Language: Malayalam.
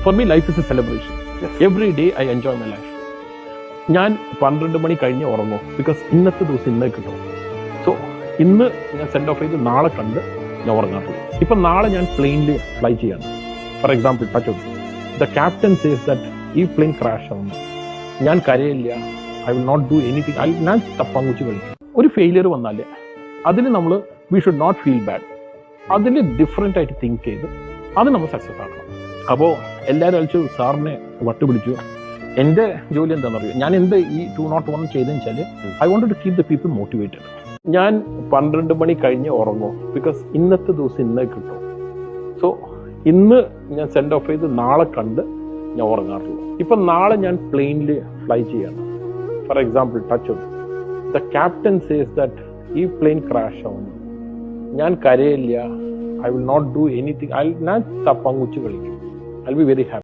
For me, life is a celebration. Yes. Every day I enjoy my life. ഞാൻ 12 മണി കഴിഞ്ഞ് ഉറങ്ങും ബിക്കോസ് ഇന്നത്തെ ദിവസം ഇന്നേ കിട്ടും. സോ ഇന്ന് ഞാൻ സെൻഡ് ഓഫ് ചെയ്ത് നാളെ കണ്ട് ഞാൻ ഉറങ്ങാറുള്ളൂ. ഇപ്പം നാളെ ഞാൻ പ്ലെയിനിൽ ഫ്ലൈ ചെയ്യാണ്. For example touch the captain says that ഈ പ്ലെയിൻ ക്രാഷ് ആവുന്നു, ഞാൻ കരയില്ല, I will not do anything, ഞാൻ തപ്പാങ്കുച്ച് കളിക്കും. ഒരു ഫെയിലിയർ വന്നാൽ അതിൽ നമ്മൾ we should not feel bad, അതിൽ ഡിഫറെൻ്റ് ആയിട്ട് തിങ്ക് ചെയ്ത് അത് നമ്മൾ സക്സസ് ആക്കണം. അപ്പോൾ എല്ലാവരും അയച്ചു സാറിനെ വട്ടുപിടിച്ചു. എൻ്റെ ജോലി എന്താണെന്ന് അറിയോ, ഞാൻ എന്ത് ഈ 201 ചെയ്തതെന്ന് വെച്ചാൽ I want to keep the people motivated. ഞാൻ 12 മണി കഴിഞ്ഞ് ഉറങ്ങും ബിക്കോസ് ഇന്നത്തെ ദിവസം ഇന്നേ കിട്ടും. സോ ഇന്ന് ഞാൻ സെൻഡ് ഓഫ് ചെയ്ത് നാളെ കണ്ട് ഞാൻ ഉറങ്ങാറുള്ളൂ. ഇപ്പം നാളെ ഞാൻ പ്ലെയിനിൽ ഫ്ലൈ ചെയ്യാണ്. For example touch the captain says that ഈ പ്ലെയിൻ ക്രാഷ് ആവുന്നു, ഞാൻ കരയില്ല, I will not do anything, ഞാൻ തപ്പാങ്കുച്ച് കളിക്കും. I'll be very happy.